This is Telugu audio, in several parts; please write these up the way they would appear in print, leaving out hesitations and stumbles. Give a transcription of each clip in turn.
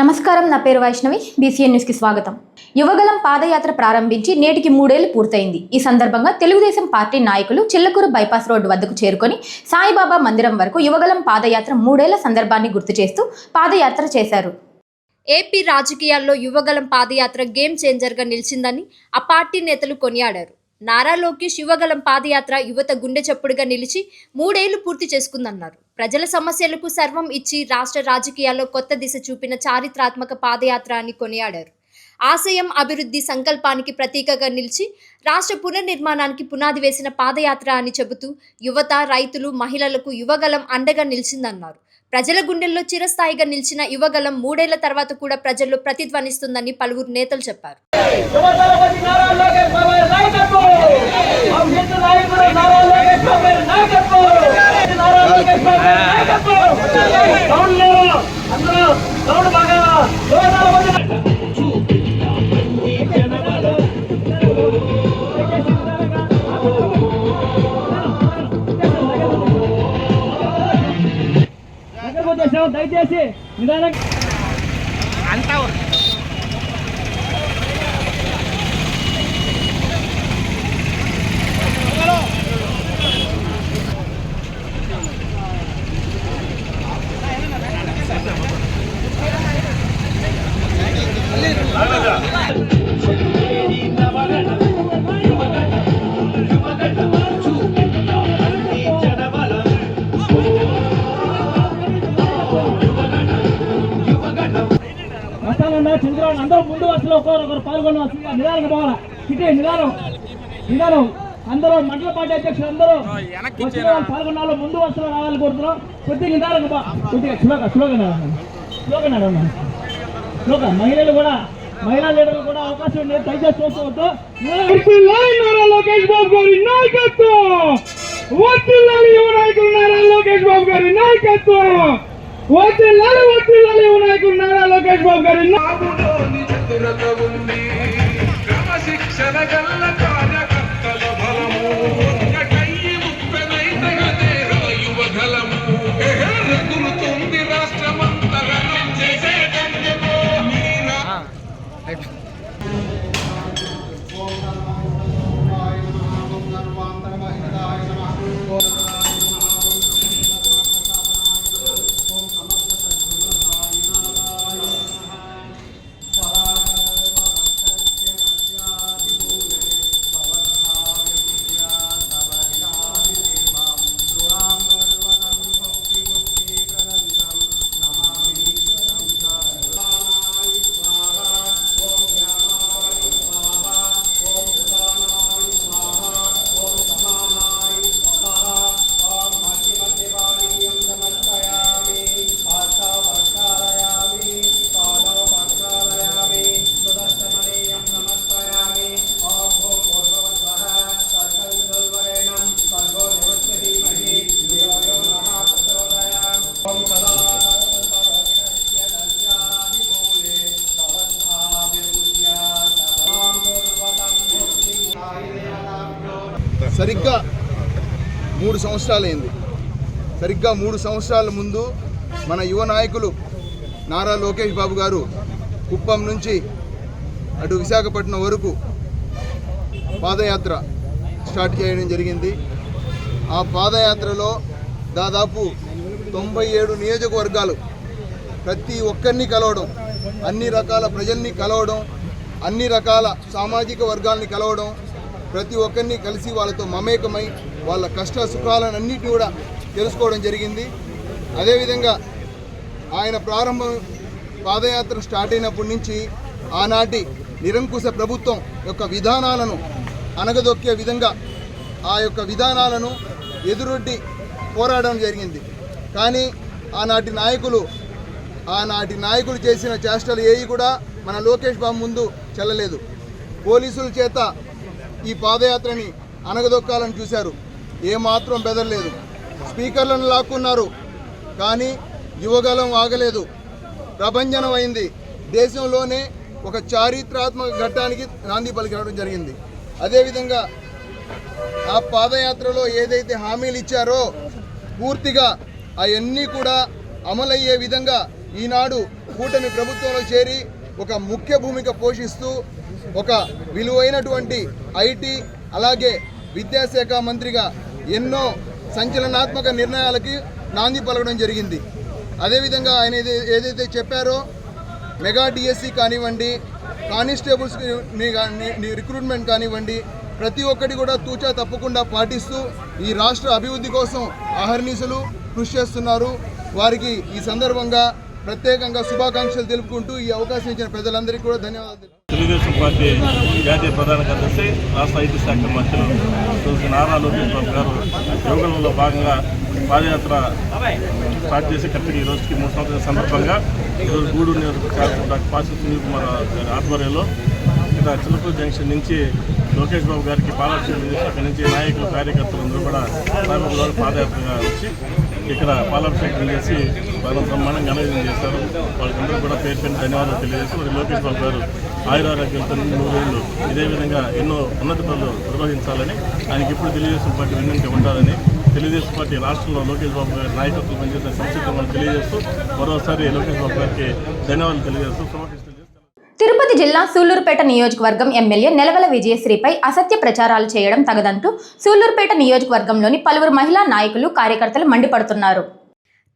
నమస్కారం, నా పేరు వైష్ణవి. బీసీఎన్ న్యూస్కి స్వాగతం. యువగలం పాదయాత్ర ప్రారంభించి నేటికి 3 ఏళ్లు పూర్తయింది. ఈ సందర్భంగా తెలుగుదేశం పార్టీ నాయకులు చిల్లకూరు బైపాస్ రోడ్డు వద్దకు చేరుకొని సాయిబాబా మందిరం వరకు యువగలం పాదయాత్ర 3 ఏళ్ల సందర్భాన్ని గుర్తు చేస్తూ పాదయాత్ర చేశారు. ఏపీ రాజకీయాల్లో యువగలం పాదయాత్ర గేమ్ చేంజర్గా నిలిచిందని ఆ పార్టీ నేతలు కొనియాడారు. నారా లోకేష్ యువగలం పాదయాత్ర యువత గుండె చప్పుడుగా నిలిచి 3 ఏళ్లు పూర్తి చేసుకుందన్నారు. ప్రజల సమస్యలకు సర్వం ఇచ్చి రాష్ట్ర రాజకీయాల్లో కొత్త దిశ చూపిన చారిత్రాత్మక పాదయాత్ర అని కొనియాడారు. ఆశయం, అభివృద్ధి సంకల్పానికి ప్రతీకగా నిలిచి రాష్ట్ర పునర్నిర్మాణానికి పునాది వేసిన పాదయాత్ర అని చెబుతూ యువత, రైతులు, మహిళలకు యువగలం అండగా నిలిచిందన్నారు. ప్రజల గుండెల్లో చిరస్థాయిగా నిలిచిన యువగలం 3 ఏళ్ల తర్వాత కూడా ప్రజల్లో ప్రతిధ్వనిస్తుందని పలువురు నేతలు చెప్పారు. దయచేసి నిదానం అంతా చంద్రబాబు అందరూ ముందు వరుసలో ఒకరు పాల్గొన్న నిదానంగా పోవాలా. ఇటే నిదానం అందరూ మండల పార్టీ అధ్యక్షులు అందరూ వచ్చిన వాళ్ళు పాల్గొన్న వాళ్ళు ముందు వరుసలో రావాలని కోరుతున్నాం. కొద్దిగా నిదానంగా కొద్దిగా స్లోగా మహిళలు కూడా, మహిళా లీడర్లు కూడా అవకాశం ఉంది. దయచేసి చూసుకోవద్దు. నారా లోకేష్ బాబు గారి నాయకత్వం, యువ నాయకులు నారా లోకేష్ బాబు గారి నాయకత్వం, యువ నాయకులు నారా లోకేష్ బాబు గారి క్రమశిక్షణ గల్ల కార్యకర్తల బలము యువగలము ఎగురుతుంది రాష్ట్రమంతరం చేసే సరిగ్గా 3 సంవత్సరాలైంది. సరిగ్గా 3 సంవత్సరాల ముందు మన యువ నాయకులు నారా లోకేష్ బాబు గారు కుప్పం నుంచి అటు విశాఖపట్నం వరకు పాదయాత్ర స్టార్ట్ చేయడం జరిగింది. ఆ పాదయాత్రలో దాదాపు 97 నియోజకవర్గాలు ప్రతి ఒక్కరిని కలవడం, అన్ని రకాల ప్రజల్ని కలవడం, అన్ని రకాల సామాజిక వర్గాల్ని కలవడం, ప్రతి ఒక్కరిని కలిసి వాళ్ళతో మమేకమై వాళ్ళ కష్ట సుఖాలన్నింటినీ కూడా తెలుసుకోవడం జరిగింది. అదేవిధంగా ఆయన పాదయాత్ర స్టార్ట్ అయినప్పటి నుంచి ఆనాటి నిరంకుశ ప్రభుత్వం యొక్క విధానాలను అనగదొక్కే విధంగా ఆ యొక్క విధానాలను ఎదురొడ్డి పోరాడడం జరిగింది. కానీ ఆనాటి నాయకులు చేసిన చేష్టలు ఏవి కూడా మన లోకేష్ బాబు ముందు చెల్లలేదు. పోలీసుల చేత ఈ పాదయాత్రని అనగదొక్కాలని చూశారు, ఏమాత్రం బెదరలేదు. స్పీకర్లను లాక్కున్నారు. కానీ యువగలం ఆగలేదు, ప్రభంజనం అయింది. దేశంలోనే ఒక చారిత్రాత్మక ఘట్టానికి నాంది పలికడం జరిగింది. అదేవిధంగా ఆ పాదయాత్రలో ఏదైతే హామీలు ఇచ్చారో పూర్తిగా అవన్నీ కూడా అమలయ్యే విధంగా ఈనాడు కూటమి ప్రభుత్వంలో చేరి ఒక ముఖ్య భూమిక పోషిస్తూ ఒక విలువైనటువంటి ఐటీ అలాగే విద్యాశాఖ మంత్రిగా ఎన్నో సంచలనాత్మక నిర్ణయాలకి నాంది పలకడం జరిగింది. అదేవిధంగా ఆయన ఏదైతే చెప్పారో మెగా డిఎస్సి కానివ్వండి, కానిస్టేబుల్స్ రిక్రూట్మెంట్ కానివ్వండి, ప్రతి ఒక్కటి కూడా తూచా తప్పకుండా పాటిస్తూ ఈ రాష్ట్ర అభివృద్ధి కోసం అహర్నిశలు కృషి చేస్తున్నారు. వారికి ఈ సందర్భంగా ప్రత్యేకంగా శుభాకాంక్షలు తెలుపుకుంటూ ఈ అవకాశం ఇచ్చిన ప్రజలందరికీ కూడా ధన్యవాదాలు. తెలుగుదేశం పార్టీ జాతీయ ప్రధాన కార్యదర్శి, రాష్ట్ర ఐటీ శాఖ మంత్రులు నారా లోకేష్ బాబు గారు యోగంలో భాగంగా పాదయాత్ర స్టార్ట్ చేసి కరెక్ట్గా ఈ రోజుకి 3 సంవత్సరాల సందర్భంగా ఈరోజు గూడూరు నియోజకవర్గం డాక్టర్ పాసి సునీల్ కుమార్ గారి ఆధ్వర్యంలో ఇక్కడ చిలకూరు జంక్షన్ నుంచి లోకేష్ బాబు గారికి పాలాభిషేకం చేసి అక్కడి నుంచి నాయకులు కార్యకర్తలందరూ కూడా సాయిబాబు గారు పాదయాత్రగా వచ్చి ఇక్కడ పాలాభిషేకం చేసి వాళ్ళ బ్రహ్మాండంగా ఘనవిజయం చేశారు. వాళ్ళకందరూ కూడా పేరు ధన్యవాదాలు తెలియజేసి మరి లోకేష్ బాబు గారు ఆయురారోగ్యంతో 100 ఏళ్ళు ఇదే విధంగా ఎన్నో ఉన్నత పనులు నిర్వహించాలని, ఆయనకి ఇప్పుడు తెలుగుదేశం పార్టీ వెన్నంటే ఉండాలని, తెలుగుదేశం పార్టీ రాష్ట్రంలో లోకేష్ బాబు గారి నాయకత్వం పనిచేసిన సంక్షిప్తంగా తెలియజేస్తూ మరోసారి లోకేష్ బాబు గారికి ధన్యవాదాలు తెలియజేస్తూ సమర్పిస్తూ. తిరుపతి జిల్లా సూళ్లూరుపేట నియోజకవర్గం ఎమ్మెల్యే నెలవల విజయశ్రీపై అసత్య ప్రచారాలు చేయడం తగదంటూ సూళ్లూరుపేట నియోజకవర్గంలోని పలువురు మహిళా నాయకులు కార్యకర్తలు మండిపడుతున్నారు.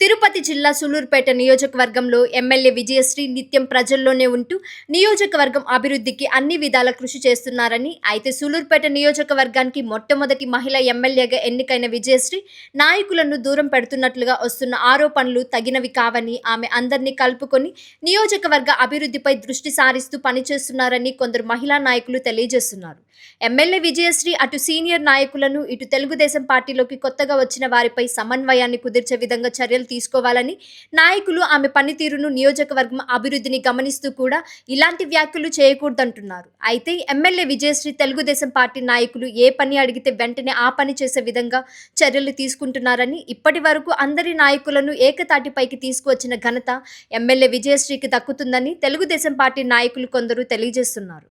తిరుపతి జిల్లా సూళ్లూరుపేట నియోజకవర్గంలో ఎమ్మెల్యే విజయశ్రీ నిత్యం ప్రజల్లోనే ఉంటూ నియోజకవర్గం అభివృద్ధికి అన్ని విధాల కృషి చేస్తున్నారని, అయితే సూళ్లూరుపేట నియోజకవర్గానికి మొట్టమొదటి మహిళా ఎమ్మెల్యేగా ఎన్నికైన విజయశ్రీ నాయకులను దూరం పెడుతున్నట్లుగా వస్తున్న ఆరోపణలు తగినవి కావని, ఆమె అందరినీ కలుపుకొని నియోజకవర్గ అభివృద్ధిపై దృష్టి సారిస్తూ పనిచేస్తున్నారని కొందరు మహిళా నాయకులు తెలియజేస్తున్నారు. ఎమ్మెల్యే విజయశ్రీ అటు సీనియర్ నాయకులను, ఇటు తెలుగుదేశం పార్టీలోకి కొత్తగా వచ్చిన వారిపై సమన్వయాన్ని కుదిర్చే విధంగా చర్యలు తీసుకోవాలని, నాయకులు ఆమె పనితీరును, నియోజకవర్గం అభివృద్ధిని గమనిస్తూ కూడా ఇలాంటి వ్యాఖ్యలు చేయకూడదంటున్నారు. అయితే ఎమ్మెల్యే విజయశ్రీ తెలుగుదేశం పార్టీ నాయకులు ఏ పని అడిగితే వెంటనే ఆ పని చేసే విధంగా చర్యలు తీసుకుంటున్నారని, ఇప్పటి వరకు అందరి నాయకులను ఏకతాటిపైకి తీసుకువచ్చిన ఘనత ఎమ్మెల్యే విజయశ్రీకి దక్కుతుందని తెలుగుదేశం పార్టీ నాయకులు కొందరు తెలియజేస్తున్నారు.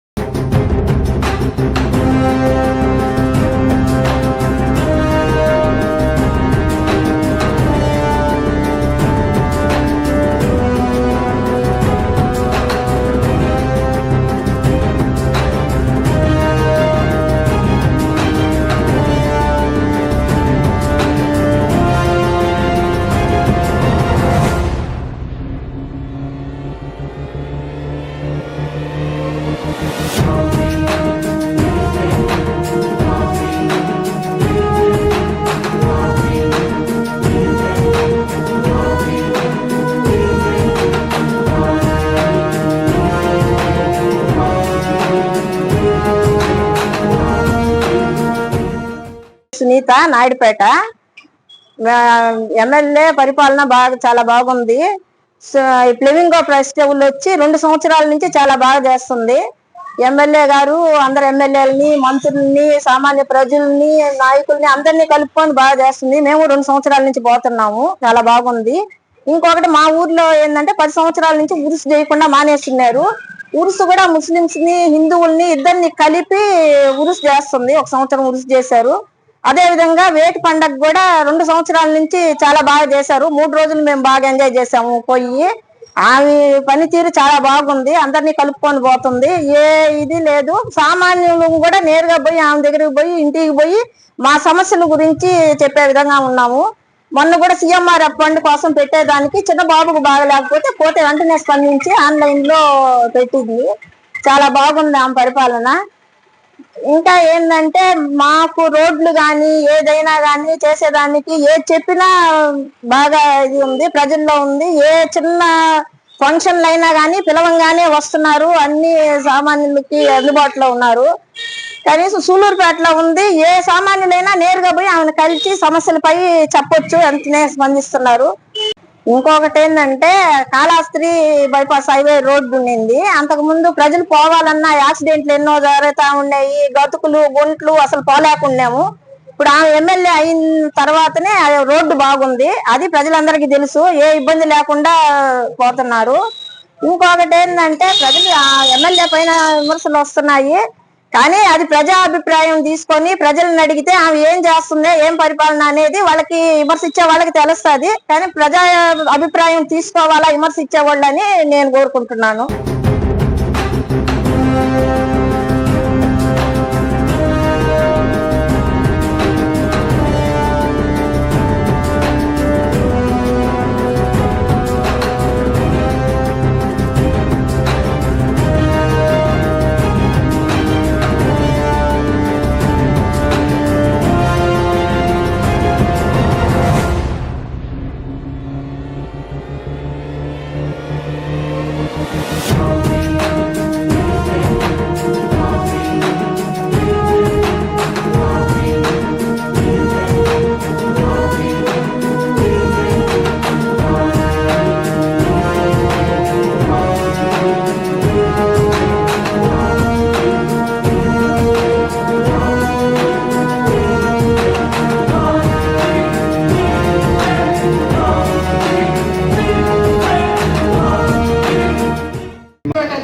సునీత నాయుడుపేట ఎమ్మెల్యే పరిపాలన చాలా బాగుంది. ఫ్లెమింగో ఫెస్టివల్ వచ్చి 2 సంవత్సరాల నుంచి చాలా బాగా చేస్తుంది. ఎమ్మెల్యే గారు అందరు ఎమ్మెల్యేలని, మంత్రుల్ని, సామాన్య ప్రజల్ని, నాయకుల్ని అందరినీ కలుపుకొని బాగా చేస్తుంది. మేము 2 సంవత్సరాల నుంచి పోతున్నాము, చాలా బాగుంది. ఇంకొకటి మా ఊర్లో ఏంటంటే 10 సంవత్సరాల నుంచి ఉరుసు చేయకుండా మానేస్తున్నారు. ఉరుసు కూడా ముస్లింస్ ని, హిందువుల్ని ఇద్దరిని కలిపి ఉరుసు చేస్తుంది. 1 సంవత్సరం ఉరుసు చేశారు. అదే విధంగా వేటి పండగ కూడా 2 సంవత్సరాల నుంచి చాలా బాగా చేశారు. 3 రోజులు మేము బాగా ఎంజాయ్ చేసాము పోయి. ఆమె పనితీరు చాలా బాగుంది, అందరినీ కలుపుకొని పోతుంది, ఏ ఇది లేదు. సామాన్యులు కూడా నేరుగా పోయి ఆమె దగ్గరికి పోయి ఇంటికి పోయి మా సమస్యల గురించి చెప్పే విధంగా ఉన్నాము. మొన్న కూడా CMRF ఫండ్ కోసం పెట్టేదానికి చిన్న బాబుకు బాగలేకపోతే పోతే వెంటనే స్పందించి ఆన్లైన్ లో పెట్టింది. చాలా బాగుంది ఆమె పరిపాలన. ఇంకా ఏంటంటే మాకు రోడ్లు కానీ ఏదైనా కానీ చేసేదానికి ఏది చెప్పినా బాగా ఇది ఉంది, ప్రజల్లో ఉంది. ఏ చిన్న ఫంక్షన్లు అయినా కానీ పిలవంగానే వస్తున్నారు, అన్ని సామాన్యులకి అందుబాటులో ఉన్నారు. కనీసం సూళ్లూరుపేటలో ఉంది, ఏ సామాన్యులైనా నేరుగా పోయి ఆమెను కలిసి సమస్యలపై చెప్పొచ్చు, వెంటనే స్పందిస్తున్నారు. ఇంకొకటి ఏంటంటే కాళహస్తి బైపాస్ హైవే రోడ్డు ఉండింది. అంతకు ముందు ప్రజలు పోవాలన్నా యాక్సిడెంట్లు ఎన్నో జరుగుతా ఉన్నాయి, గతుకులు గుంట్లు అసలు పోలేకున్నాము. ఇప్పుడు ఆమె ఎమ్మెల్యే అయిన తర్వాతనే రోడ్డు బాగుంది, అది ప్రజలందరికీ తెలుసు. ఏ ఇబ్బంది లేకుండా పోతున్నారు. ఇంకొకటి ఏంటంటే ప్రజలు ఆ ఎమ్మెల్యే పైన విమర్శలు వస్తున్నాయి, కానీ అది ప్రజా అభిప్రాయం తీసుకొని ప్రజలను అడిగితే ఆమె ఏం చేస్తుంది, ఏం పరిపాలన అనేది వాళ్ళకి విమర్శించే వాళ్ళకి తెలుస్తుంది. కానీ ప్రజా అభిప్రాయం తీసుకోవాలా విమర్శించే వాళ్ళని నేను కోరుకుంటున్నాను.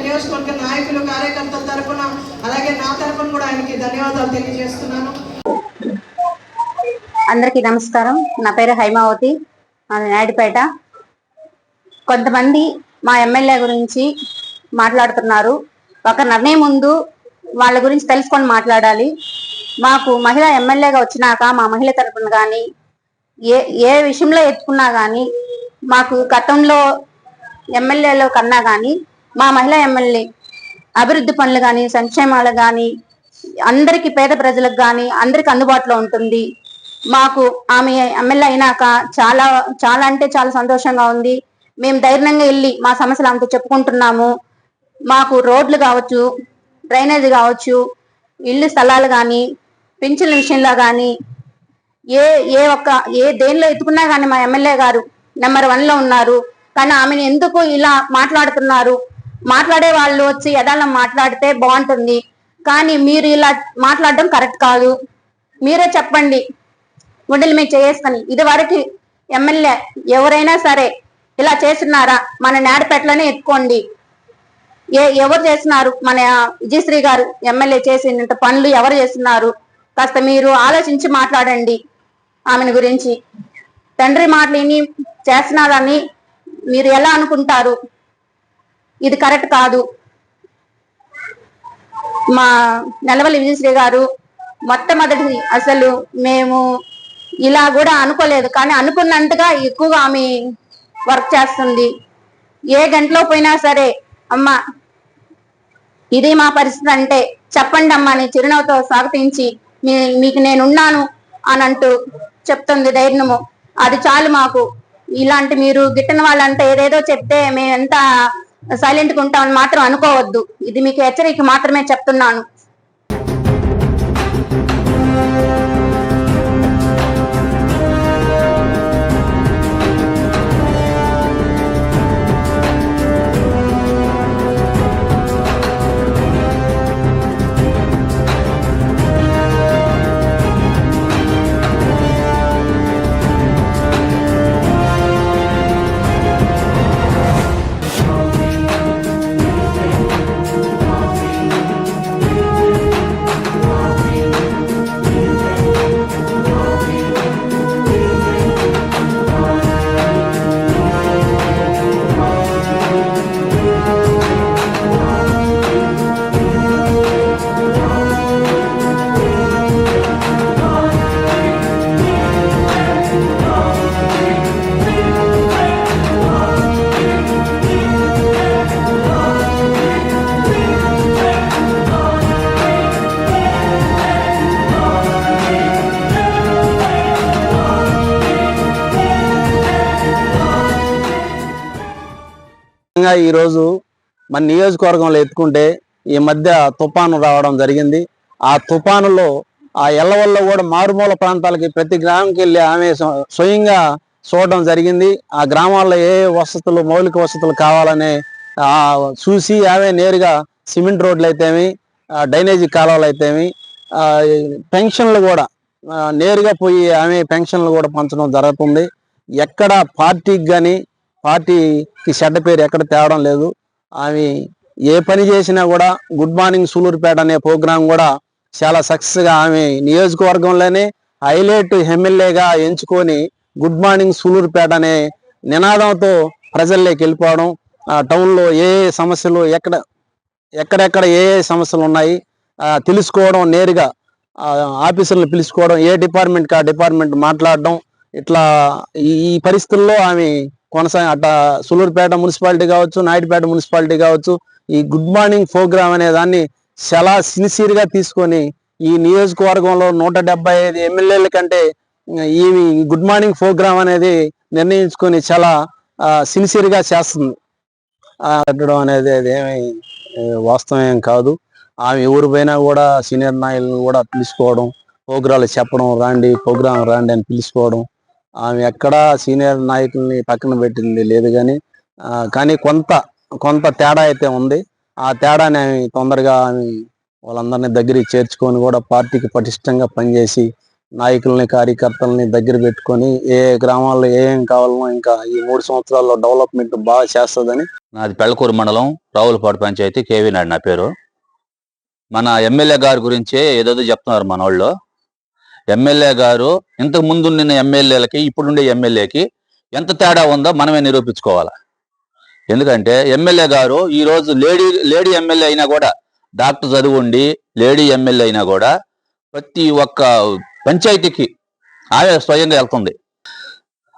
నియోజకవర్గ నాయకులు కార్యకర్తల తరఫున అలాగే నా తరఫున కూడా ఆయనకి ధన్యవాదాలు తెలియజేస్తున్నాను. అందరికీ నమస్కారం. నా పేరు హైమావతి, నాయుడుపేట. కొంతమంది మా ఎమ్మెల్యే గురించి మాట్లాడుతున్నారు. ఒక నిర్ణయం ముందు వాళ్ళ గురించి తెలుసుకొని మాట్లాడాలి. మాకు మహిళా ఎమ్మెల్యేగా వచ్చినాక మా మహిళ తరఫున కానీ ఏ విషయంలో ఎత్తుకున్నా కానీ మాకు గతంలో ఎమ్మెల్యేలో కన్నా కానీ మా మహిళా ఎమ్మెల్యే అభివృద్ధి పనులు కానీ సంక్షేమాలు కానీ అందరికీ, పేద ప్రజలకు కానీ అందరికి అందుబాటులో ఉంటుంది. మాకు ఆమె ఎమ్మెల్యే అయినాక చాలా చాలా అంటే చాలా సంతోషంగా ఉంది. మేము ధైర్యంగా వెళ్ళి మా సమస్యలు అంతా చెప్పుకుంటున్నాము. మాకు రోడ్లు కావచ్చు, డ్రైనేజ్ కావచ్చు, ఇల్లు స్థలాలు కానీ, పింఛన్ల విషయంలో కానీ ఏ దేనిలో ఎత్తుకున్నా కానీ మా ఎమ్మెల్యే గారు నెంబర్ 1లో ఉన్నారు. కానీ ఆమెను ఎందుకు ఇలా మాట్లాడుతున్నారు? మాట్లాడే వాళ్ళు వచ్చి యథార్థం మాట్లాడితే బాగుంటుంది, కానీ మీరు ఇలా మాట్లాడడం కరెక్ట్ కాదు. మీరే చెప్పండి గుండెలు మీద చేసుకొని. ఇది వరకు ఎమ్మెల్యే ఎవరైనా సరే ఇలా చేస్తున్నారా? మన నాయుడుపేటలోనే ఎత్తుకోండి. ఎవరు చేస్తున్నారు? మన విజయశ్రీ గారు ఎమ్మెల్యే చేసినంత పనులు ఎవరు చేస్తున్నారు? కాస్త మీరు ఆలోచించి మాట్లాడండి ఆమెను గురించి. తండ్రి మాటలు విని చేస్తున్నారని మీరు ఎలా అనుకుంటారు? ఇది కరెక్ట్ కాదు. మా నెలవల్లి విజయశ్రీ గారు మొట్టమొదటి అసలు మేము ఇలా కూడా అనుకోలేదు, కానీ అనుకున్నంతగా ఎక్కువగా ఆమె వర్క్ చేస్తుంది. ఏ గంటలో పోయినా సరే అమ్మ ఇది మా పరిస్థితి అంటే చెప్పండి అమ్మా అని చిరునవ్వుతో స్వాగతించి మీకు నేనున్నాను అని అంటూ చెప్తుంది ధైర్యము. అది చాలు మాకు. ఇలాంటి మీరు గిట్టిన వాళ్ళంతా ఏదేదో చెప్తే మేము ఎంత సైలెంట్గా ఉంటామని మాత్రం అనుకోవద్దు. ఇది మీకు హెచ్చరిక మాత్రమే చెప్తున్నాను. ఈరోజు మన నియోజకవర్గంలో ఎత్తుకుంటే ఈ మధ్య తుఫాను రావడం జరిగింది. ఆ తుఫానులో ఆ ఎల్లవల్ల కూడా మారుమూల ప్రాంతాలకి ప్రతి గ్రామంకి వెళ్ళి ఆమె స్వయంగా చూడడం జరిగింది. ఆ గ్రామాల్లో ఏ వసతులు, మౌలిక వసతులు కావాలని చూసి ఆమె నేరుగా సిమెంట్ రోడ్లు అయితేమి, డ్రైనేజీ కాలువలు అయితేమి, పెన్షన్లు కూడా నేరుగా పోయి ఆమె పెన్షన్లు కూడా పంచడం జరుగుతుంది. ఎక్కడ పార్టీకి కానీ పార్టీకి చెడ్డ పేరు ఎక్కడ తేవడం లేదు. ఆమె ఏ పని చేసినా కూడా గుడ్ మార్నింగ్ సూలూరుపేట అనే ప్రోగ్రాం కూడా చాలా సక్సెస్గా ఆమె నియోజకవర్గంలోనే హైలైట్ ఎమ్మెల్యేగా ఎంచుకొని గుడ్ మార్నింగ్ సూలూరుపేట అనే నినాదంతో ప్రజల్లోకి వెళ్ళిపోవడం, టౌన్లో ఏ సమస్యలు ఎక్కడెక్కడ ఏ సమస్యలు ఉన్నాయి తెలుసుకోవడం, నేరుగా ఆఫీసర్లు పిలుచుకోవడం, ఏ డిపార్ట్మెంట్కి ఆ డిపార్ట్మెంట్ మాట్లాడడం, ఇట్లా ఈ పరిస్థితుల్లో ఆమె అట్లా సూలూరుపేట మున్సిపాలిటీ కావచ్చు, నాయుడుపేట మున్సిపాలిటీ కావచ్చు, ఈ గుడ్ మార్నింగ్ ప్రోగ్రామ్ అనే దాన్ని చాలా సిన్సియర్గా తీసుకొని ఈ నియోజకవర్గంలో 175 ఎమ్మెల్యేల కంటే ఈ గుడ్ మార్నింగ్ ప్రోగ్రామ్ అనేది నిర్ణయించుకొని చాలా సిన్సియర్గా చేస్తుంది. కట్టడం అనేది అదేమి వాస్తవం కాదు. ఆమె ఎవరు పోయినా కూడా సీనియర్ నాయకులను కూడా పిలుచుకోవడం, ప్రోగ్రాలు చెప్పడం, ప్రోగ్రాం రాండి అని పిలుచుకోవడం. ఆమె ఎక్కడా సీనియర్ నాయకుల్ని పక్కన పెట్టింది లేదు. కానీ కొంత తేడా అయితే ఉంది. ఆ తేడాని ఆమె తొందరగా వాళ్ళందరినీ దగ్గరికి చేర్చుకొని కూడా పార్టీకి పటిష్టంగా పనిచేసి నాయకుల్ని కార్యకర్తల్ని దగ్గర పెట్టుకొని ఏ గ్రామాల్లో ఏం కావాలనో ఇంకా ఈ 3 సంవత్సరాల్లో డెవలప్మెంట్ బాగా చేస్తుందని. నాది పెళ్ళకూరు మండలం రావులపాడు పంచాయతీ, కేవీ నాయుడు నా పేరు. మన ఎమ్మెల్యే గారి గురించే ఏదో చెప్తున్నారు మన వాళ్ళు. ఎమ్మెల్యే గారు ఇంతకు ముందు నిన్న ఎమ్మెల్యేలకి ఇప్పుడుండే ఎమ్మెల్యేకి ఎంత తేడా ఉందో మనమే నిరూపించుకోవాలి. ఎందుకంటే ఎమ్మెల్యే గారు ఈరోజు లేడీ ఎమ్మెల్యే అయినా కూడా, డాక్టర్ చదువుండి లేడీ ఎమ్మెల్యే అయినా కూడా ప్రతి ఒక్క పంచాయతీకి ఆమె స్వయంగా వెళ్తుంది.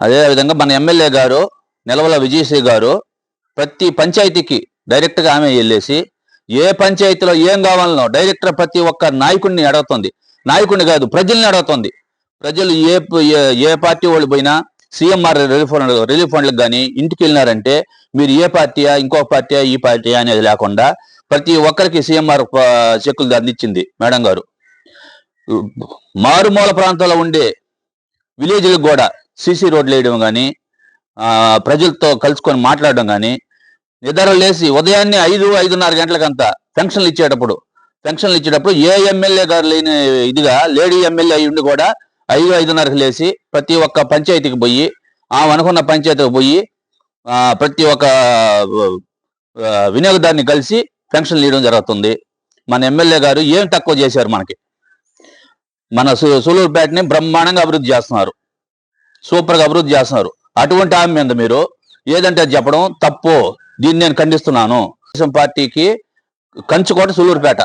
అదేవిధంగా మన ఎమ్మెల్యే గారు నిలవల విజయశ్రీ గారు ప్రతి పంచాయతీకి డైరెక్ట్గా ఆమె వెళ్ళేసి ఏ పంచాయతీలో ఏం కావాలనో డైరెక్టర్ ప్రతి ఒక్క నాయకుడిని అడుగుతుంది. నాయకుడిని కాదు, ప్రజల్ని అడుగుతుంది. ప్రజలు ఏ పార్టీ వాళ్ళు పోయినా సీఎంఆర్ రిలీఫ్ ఫండ్లకు కానీ ఇంటికి వెళ్ళినారంటే మీరు ఏ పార్టీయా, ఇంకో పార్టీయా, ఈ పార్టీయా అనేది లేకుండా ప్రతి ఒక్కరికి సీఎంఆర్ చెక్కులు అందించింది మేడం గారు. మారుమూల ప్రాంతాల్లో ఉండే విలేజ్లకు కూడా సీసీ రోడ్లు వేయడం కానీ, ప్రజలతో కలుసుకొని మాట్లాడడం కానీ, నిద్ర లేసి ఉదయాన్నే 5-5:30 గంటలకంతా పెన్షన్లు ఇచ్చేటప్పుడు ఏ ఎమ్మెల్యే గారు లేని ఇదిగా లేడీ ఎమ్మెల్యే అయి ఉండి కూడా 5-5:30కి లేచి ప్రతి ఒక్క పంచాయతీకి పోయి ఆమె అనుకున్న పంచాయతీకి పోయి ప్రతి ఒక్క వినియోగదారుని కలిసి పెన్షన్లు ఇవ్వడం జరుగుతుంది. మన ఎమ్మెల్యే గారు ఏం తక్కువ చేశారు మనకి. మన సూలూరుపేటని బ్రహ్మాండంగా అభివృద్ధి చేస్తున్నారు, సూపర్గా అభివృద్ధి చేస్తున్నారు. అటువంటి ఆమె మీద మీరు ఏదంటే చెప్పడం తప్పు. దీన్ని నేను ఖండిస్తున్నాను. తెలుగుదేశం పార్టీకి కంచుకోట సూలూరుపేట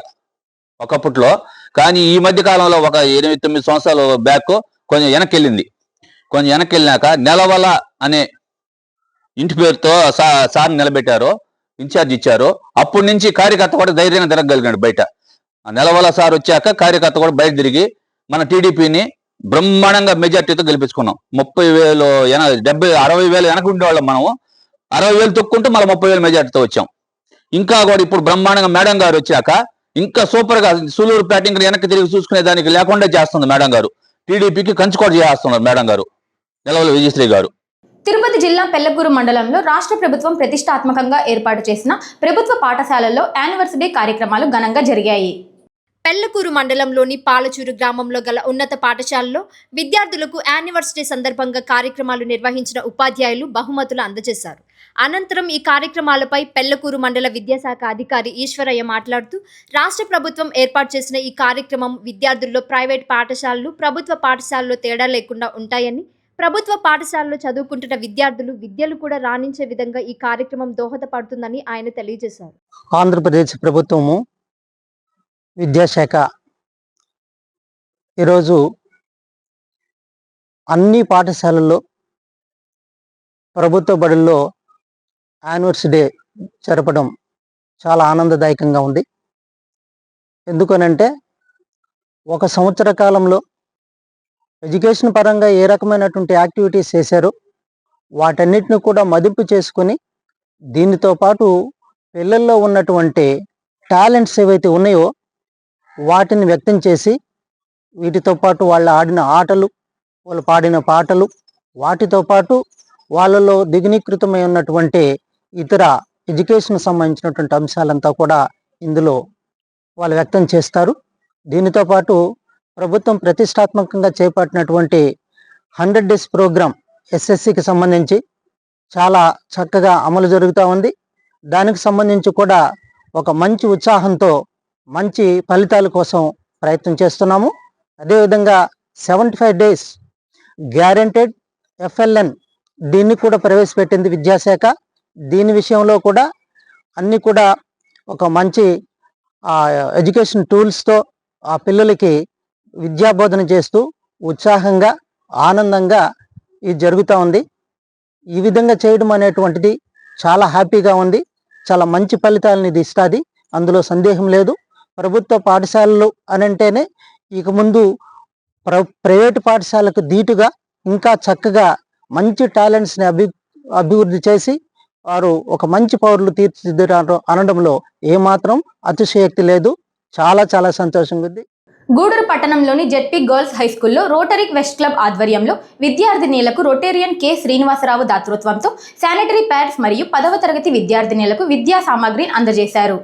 ఒకప్పట్లో, కానీ ఈ మధ్య కాలంలో ఒక 8-9 సంవత్సరాల బ్యాక్ కొంచెం వెనక్కి వెళ్ళినాక నెలవల అనే ఇంటి పేరుతో సార్ నిలబెట్టారు, ఇన్ఛార్జ్ ఇచ్చారు. అప్పటి నుంచి కార్యకర్త కూడా ధైర్యంగా తిరగగలిగాడు బయట. నెలవల సార్ వచ్చాక కార్యకర్త కూడా బయట తిరిగి మన టీడీపీని బ్రహ్మాండంగా మెజార్టీతో గెలిపించుకున్నాం. 60,000 వెనక ఉండేవాళ్ళం మనము, 60,000 తొక్కుంటూ మళ్ళీ 30,000 మెజార్టీతో వచ్చాం. ఇంకా కూడా ఇప్పుడు బ్రహ్మాండంగా మేడం గారు వచ్చాక ఇంకా సూపర్ గా సూలూరుపేట ఇంకా వెనక్కి తిరిగి చూసుకునే దానికి లేకుండా చేస్తుంది మేడం గారు. టీడీపీకి కంచుకోట చేస్తున్నారు మేడం గారు, నిలవల విజయశ్రీ గారు. తిరుపతి జిల్లా పెళ్లకూరు మండలంలో రాష్ట్ర ప్రభుత్వం ప్రతిష్టాత్మకంగా ఏర్పాటు చేసిన ప్రభుత్వ పాఠశాలల్లో యానివర్సరీ కార్యక్రమాలు ఘనంగా జరిగాయి. పెళ్లకూరు మండలంలోని పాలచూరు గ్రామంలో గల ఉన్నత పాఠశాలలో విద్యార్థులకు యానివర్సరీ సందర్భంగా కార్యక్రమాలు నిర్వహించిన ఉపాధ్యాయులు బహుమతులు అందజేశారు. అనంతరం ఈ కార్యక్రమాలపై పెళ్లకూరు మండల విద్యాశాఖ అధికారి ఈశ్వరయ్య మాట్లాడుతూ, రాష్ట్ర ప్రభుత్వం ఏర్పాటు చేసిన ఈ కార్యక్రమం విద్యార్థుల్లో ప్రైవేట్ పాఠశాలలు, ప్రభుత్వ పాఠశాలలో తేడా లేకుండా ఉంటాయని, ప్రభుత్వ పాఠశాలలో చదువుకుంటున్న విద్యలు కూడా రాణించే విధంగా ఈ కార్యక్రమం దోహదపడుతుందని ఆయన తెలియజేశారు. ఆంధ్రప్రదేశ్ ప్రభుత్వము విద్యాశాఖ ఈరోజు అన్ని పాఠశాలల్లో ప్రభుత్వ బడుల్లో యానివర్సరీ డే జరపడం చాలా ఆనందదాయకంగా ఉంది. ఎందుకనంటే ఒక సంవత్సర కాలంలో ఎడ్యుకేషన్ పరంగా ఏ రకమైనటువంటి యాక్టివిటీస్ చేశారో వాటన్నిటిని కూడా మదింపు చేసుకొని దీనితో పాటు పిల్లల్లో ఉన్నటువంటి టాలెంట్స్ ఏవైతే ఉన్నాయో వాటిని వ్యక్తం చేసి వీటితో పాటు వాళ్ళు ఆడిన ఆటలు, వాళ్ళు పాడిన పాటలు, వాటితో పాటు వాళ్ళలో దిగునీకృతమై ఉన్నటువంటి ఇతర ఎడ్యుకేషన్ సంబంధించినటువంటి అంశాలంతా కూడా ఇందులో వాళ్ళు వ్యక్తం చేస్తారు. దీనితో పాటు ప్రభుత్వం ప్రతిష్టాత్మకంగా చేపట్టినటువంటి 100 డేస్ ప్రోగ్రామ్ ఎస్ఎస్సికి సంబంధించి చాలా చక్కగా అమలు జరుగుతూ ఉంది. దానికి సంబంధించి కూడా ఒక మంచి ఉత్సాహంతో మంచి ఫలితాల కోసం ప్రయత్నం చేస్తున్నాము. అదేవిధంగా 75 డేస్ గ్యారెంటెడ్ FLN దీన్ని కూడా ప్రవేశపెట్టింది విద్యాశాఖ. దీని విషయంలో కూడా అన్ని కూడా ఒక మంచి ఎడ్యుకేషన్ టూల్స్తో ఆ పిల్లలకి విద్యాబోధన చేస్తూ ఉత్సాహంగా ఆనందంగా ఇది జరుగుతూ ఉంది. ఈ విధంగా చేయడం అనేటువంటిది చాలా హ్యాపీగా ఉంది. చాలా మంచి ఫలితాలను ఇది ఇస్తుంది, అందులో సందేహం లేదు. ప్రభుత్వ పాఠశాలలు అని అంటేనే ఇక ముందు ప్రైవేటు పాఠశాలకు ధీటుగా ఇంకా చక్కగా మంచి టాలెంట్స్ని అభివృద్ధి చేసి వారు ఒక మంచి పౌరులు తీర్చిదిద్దారు అనడంలో ఏమాత్రం అతిశయోక్తి లేదు. చాలా చాలా సంతోషంగా ఉంది. గూడూరు పట్టణంలోని జెడ్పీ గర్ల్స్ హై స్కూల్లో రోటరీ వెస్ట్ క్లబ్ ఆధ్వర్యంలో విద్యార్థినీలకు రొటేరియన్ కె శ్రీనివాసరావు దాతృత్వంతో శానిటరీ ప్యాడ్స్ మరియు 10వ తరగతి విద్యార్థినీలకు విద్యా సామాగ్రిని అందజేశారు.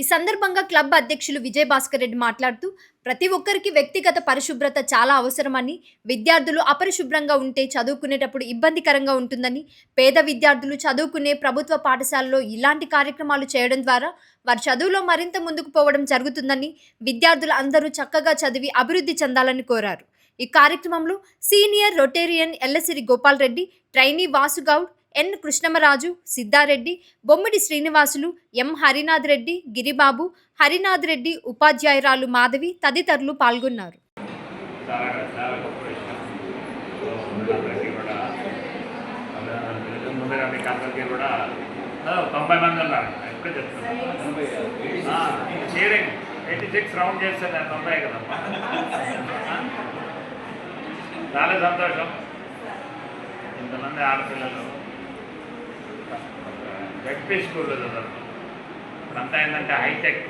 ఈ సందర్భంగా క్లబ్ అధ్యక్షులు విజయ్ భాస్కర్ రెడ్డి మాట్లాడుతూ ప్రతి ఒక్కరికి వ్యక్తిగత పరిశుభ్రత చాలా అవసరమని, విద్యార్థులు అపరిశుభ్రంగా ఉంటే చదువుకునేటప్పుడు ఇబ్బందికరంగా ఉంటుందని, పేద విద్యార్థులు చదువుకునే ప్రభుత్వ పాఠశాలలో ఇలాంటి కార్యక్రమాలు చేయడం ద్వారా వారి చదువులో మరింత ముందుకు పోవడం జరుగుతుందని, విద్యార్థులు అందరూ చక్కగా చదివి అభివృద్ధి చెందాలని కోరారు. ఈ కార్యక్రమంలో senior Rotarian Ellasiri Gopal Reddy, trainee Vasugoud, N Krishnamaraju, Siddhareddy, Bommidi Srinivasulu, M Harinath Reddy, Giribabu, Harinath Reddy, ఉపాధ్యాయురాలు మాధవి తదితరులు పాల్గొన్నారు. చాలా సంతోషం. ఇంతమంది ఆడపిల్లలు జడ్పీ స్కూల్లో చదువుతారు. ఇప్పుడంతా ఏంటంటే హైటెక్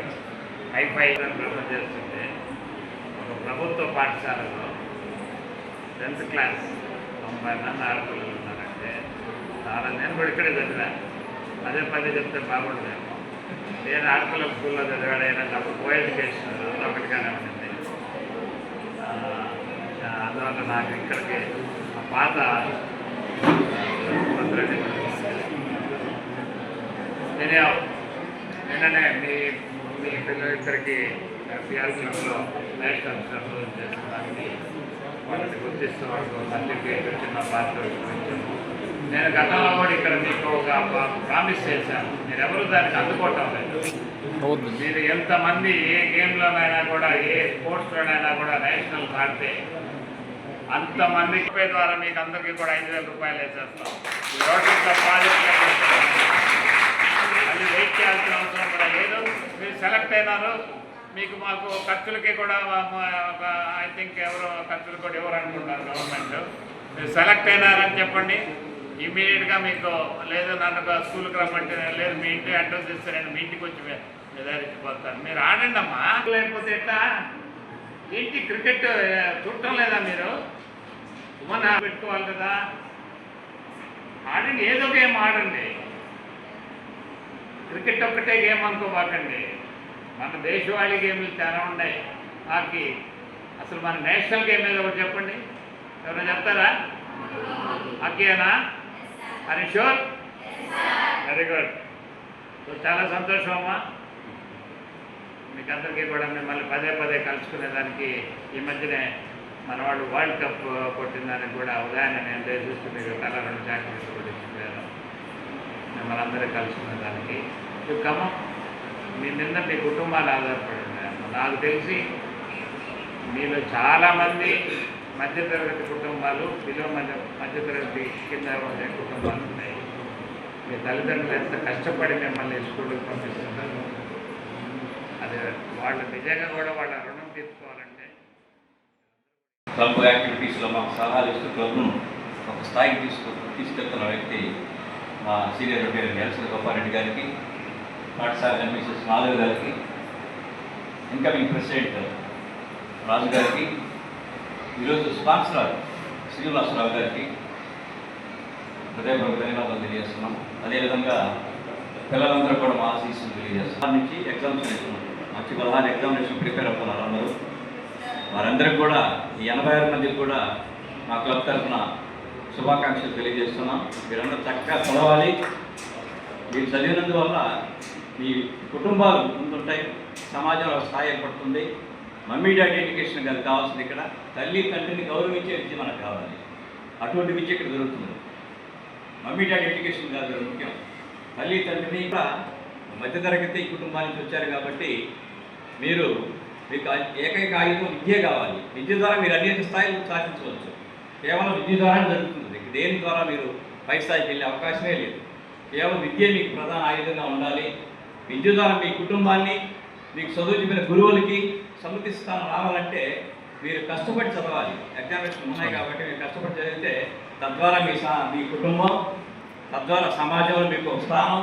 హైఫై ప్రిఫర్ చేస్తుంది. ఒక ప్రభుత్వ పాఠశాలలో 10th క్లాస్ 90 మంది ఆడపిల్లలు ఉన్నారంటే చాలా. నేను కూడా ఇక్కడే చదివాను. పదే చెప్తే బాగుండదేమో. నేను ఆడపిల్లల స్కూల్లో చదివాడైనా అప్పుడు కో ఎడ్యుకేషన్ ఒకటిగానే ఉంటుంది. అందువల్ల నాకు ఇక్కడికి పాత నిన్ననే మీ పిల్లలిద్దరికి పిఆర్సీలో నేషనల్ సర్వీస్ చేసడానికి వాళ్ళని గుర్తిస్తూ వాళ్ళకు సర్టిఫికేట్ చిన్న పాత్ర చూపించాము. నేను గతంలో కూడా ఇక్కడ మీకు ఒక ప్రామిస్ చేశాను. మీరెవరు దానికి అందుకోవటం లేదు. మీరు ఎంతమంది ఏ గేమ్లోనైనా కూడా ఏ స్పోర్ట్స్లోనైనా కూడా నేషనల్స్ ఆడితే అంతమంది ద్వారా మీకు అందరికీ కూడా 5,000 రూపాయలు వేసేస్తాం. ఈ రోడ్డు ప్రాజెక్ట్ అది వెయిట్ చేయాల్సిన అవసరం కూడా లేదు. మీరు సెలెక్ట్ అయినారు, మీకు మాకు ఖర్చులకి కూడా ఐ థింక్ ఎవరో ఖర్చులు కూడా ఎవరు అనుకుంటారు గవర్నమెంట్. మీరు సెలెక్ట్ అయినారని చెప్పండి, ఇమీడియట్గా మీకు లేదు నన్ను స్కూల్కి రమ్మంటే లేదు మీ ఇంటి అడ్రస్ ఇస్తే నేను మీ ఇంటికి వచ్చి నిర్ధారించిపోతాను. మీరు ఆడండి అమ్మా. లేకపోతే ఎట్లా ఏంటి క్రికెట్ చూడటం లేదా మీరు? మన పెట్టుకోవాలి కదా. ఆడండి, ఏదో గేమ్ ఆడండి. క్రికెట్ ఒక్కటే గేమ్ అనుకోబాకండి. మన దేశవాళీ గేమ్లు చాలా ఉన్నాయి. హాకీ, అసలు మన నేషనల్ గేమ్ ఏదో ఒకటి చెప్పండి. ఎవరైనా చెప్తారా? హాకీనా? అది షూర్? Very good. సో చాలా సంతోషం అమ్మా. మీకు అందరికీ కూడా మిమ్మల్ని పదే కలుసుకునేదానికి ఈ మధ్యనే మన వాళ్ళు వరల్డ్ కప్ కొట్టిందానికి కూడా ఉదాహరణ నేను దేశిస్తూ మీకు తల 2 చాక్లెట్స్ కూడా ఇచ్చాను మిమ్మల్ని అందరూ కలుసుకునేదానికి. క్రమం మీ మీద మీ కుటుంబాలు ఆధారపడి ఉన్నాయి. నాకు తెలిసి మీలో చాలామంది మధ్యతరగతి కుటుంబాలు, బిలో మధ్యతరగతి కింద ఉండే కుటుంబాలు ఉన్నాయి. మీ తల్లిదండ్రులు ఎంత కష్టపడి మిమ్మల్ని స్కూల్కి పంపిస్తున్నారు. అదే వాళ్ళు నిజంగా కూడా వాళ్ళ రుణం తీర్చుకోవాలంటే క్లబ్ యాక్టివిటీస్లో మాకు సలహాలు ఇస్తూ క్లబ్ను ఒక స్థాయికి తీసుకెళ్తున్న వ్యక్తి మా సీనియర్ రొటేరియన్ ఎల్సీ గోపారెడ్డి గారికి, పాఠశాల ఎంపీసీఎస్ నాలుగు గారికి, ఇన్కమింగ్ ప్రెసిడెంట్ రాజు గారికి, ఈరోజు స్పాన్సర్ శ్రీనివాసరావు గారికి హృదయపూర్వక ధన్యవాదాలు తెలియజేస్తున్నాం. అదేవిధంగా పిల్లలందరూ కూడా మా ఆశీస్సులు తెలియజేస్తున్నాం. నుంచి ఎగ్జామ్స్ మంచి 16 ఎగ్జామినేషన్ ప్రిపేర్ అవుతున్నారు అందరూ. వారందరికీ కూడా ఈ 86 మందికి కూడా మా క్లబ్ తరఫున శుభాకాంక్షలు తెలియజేస్తున్నాం. మీరందరూ చక్కగా చదవాలి. మీరు చదివినందువల్ల మీ కుటుంబాలు ముందుంటాయి, సమాజంలో స్థాయి ఏర్పడుతుంది. మమ్మీ డాడీ ఎడ్యుకేషన్ గారికి కావాల్సింది ఇక్కడ తల్లి తండ్రిని గౌరవించే విద్య మనకు కావాలి. అటువంటి విద్య ఇక్కడ దొరుకుతుంది. మమ్మీ డాడీ ఎడ్యుకేషన్ గారు ముఖ్యం. తల్లి తండ్రిని కూడా మధ్యతరగతి కుటుంబానికి వచ్చారు కాబట్టి మీకు ఏకైక ఆయుధం విద్య కావాలి. విద్య ద్వారా మీరు అనేక స్థాయిలు సాధించవచ్చు. కేవలం విద్య ద్వారా జరుగుతుంది. దేని ద్వారా మీరు పై స్థాయికి వెళ్ళే అవకాశమే లేదు. కేవలం విద్య మీకు ప్రధాన ఆయుధంగా ఉండాలి. విద్య ద్వారా మీ కుటుంబాన్ని, మీకు చదువు చెప్పిన గురువులకి సముచిత స్థానం రావాలంటే మీరు కష్టపడి చదవాలి. ఎగ్జామినేషన్ ఉన్నాయి కాబట్టి మీరు కష్టపడి చదివితే తద్వారా మీ కుటుంబం, తద్వారా సమాజంలో మీకు ఒక స్థానం,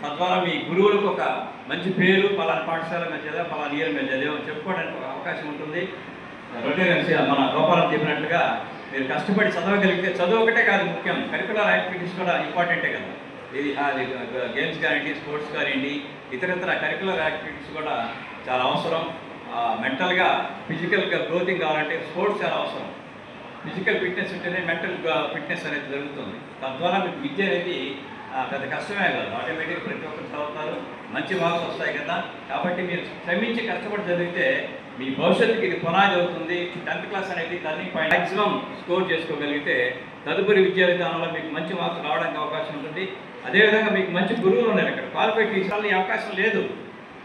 తద్వారా మీ గురువులకు ఒక మంచి పేరు, పలానా పాఠశాల మీద చదివా, పలానా ఇయర్ మీద చదివామని చెప్పుకోవడానికి ఒక అవకాశం ఉంటుంది. రొటీన్ మన గోపాలం చెప్పినట్లుగా మీరు కష్టపడి చదవగలిగితే చదువు ఒకటే కాదు ముఖ్యం, కరికులర్ యాక్టివిటీస్ కూడా ఇంపార్టెంటే కదా. ఇది గేమ్స్ కానివ్వండి, స్పోర్ట్స్ కానివ్వండి, ఇతరత్ర కరికులర్ యాక్టివిటీస్ కూడా చాలా అవసరం. మెంటల్గా ఫిజికల్గా గ్రోతింగ్ కావాలంటే స్పోర్ట్స్ చాలా అవసరం. ఫిజికల్ ఫిట్నెస్ ఉంటేనే మెంటల్ ఫిట్నెస్ అనేది జరుగుతుంది. తద్వారా మీకు విద్య అనేది పెద్ద కష్టమే కాదు. ఆటోమేటిక్గా ప్రతి ఒక్కరు చదువుతారు, మంచి మార్క్స్ వస్తాయి కదా. కాబట్టి మీరు శ్రమించి కష్టపడి చదివితే మీ భవిష్యత్తుకి ఇది పునాది అవుతుంది. 10th క్లాస్ అనేది టర్నింగ్ పాయింట్. మ్యాక్సిమం స్కోర్ చేసుకోగలిగితే తదుపరి విద్యా విధానంలో మీకు మంచి మార్క్స్ రావడానికి అవకాశం ఉంటుంది. అదేవిధంగా మీకు మంచి గురువులు ఉన్నారు. ఇక్కడ క్వాలిఫైడ్ టీచర్లు ఈ అవకాశం లేదు.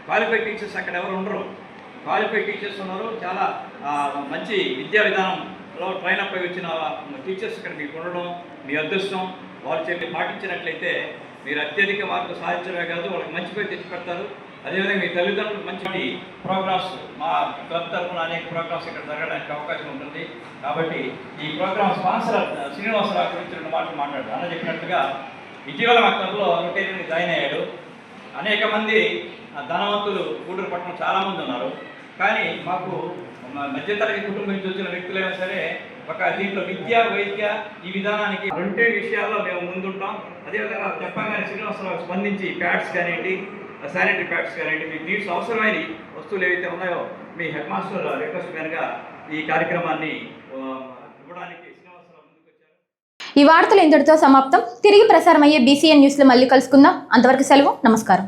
క్వాలిఫైడ్ టీచర్స్ అక్కడ ఎవరు ఉండరు. క్వాలిఫైడ్ టీచర్స్ ఉన్నారు. చాలా మంచి విద్యా విధానంలో ట్రైన్ అప్ అయి వచ్చిన టీచర్స్ ఇక్కడ మీకు ఉండడం మీ అదృష్టం. వాళ్ళు చెప్పి పాటించినట్లయితే మీరు అత్యధిక మార్కులు సాధించడమే కాదు, వాళ్ళకి మంచి పేరు తెచ్చిపెడతారు. అదేవిధంగా మీ తల్లిదండ్రులు మంచి ప్రోగ్రామ్స్, మా క్లబ్ తరఫున అనేక ప్రోగ్రామ్స్ ఇక్కడ జరగడానికి అవకాశం ఉంటుంది. కాబట్టి ఈ ప్రోగ్రామ్ స్పాన్సర్ శ్రీనివాసరావు గురించి 2 మాటలు మాట్లాడారు. అన్న చెప్పినట్టుగా ఇటీవల మా క్లబ్లో రొటేరియన్ జాయిన్ అయ్యాడు. అనేక మంది ధనవంతులు గూడూరు పట్టణం చాలామంది ఉన్నారు. కానీ మాకు మధ్యతరగతి కుటుంబం నుంచి వచ్చిన వ్యక్తులైనా సరే ఒక దీంట్లో విద్య, వైద్య ఈ విధానానికి 2 విషయాల్లో మేము ముందుంటాం. అదేవిధంగా చెప్పగానే శ్రీనివాసరావు స్పందించి ప్యాడ్స్ కానివ్వండి, శానిటరీ ప్యాడ్స్ కానివ్వండి, మీకు నీడ్స్ అవసరమైన వస్తువులు ఏవైతే ఉన్నాయో మీ హెడ్ మాస్టర్ రిక్వెస్ట్ మేరగా ఈ కార్యక్రమాన్ని ఇవ్వడానికి శ్రీనివాసరావు ముందుకు వచ్చారు. ఈ వార్తలు ఇంతటితో సమాప్తం. తిరిగి ప్రసారమయ్యే BCN న్యూస్లో మళ్ళీ కలుసుకుందాం. అంతవరకు సెలవు. నమస్కారం.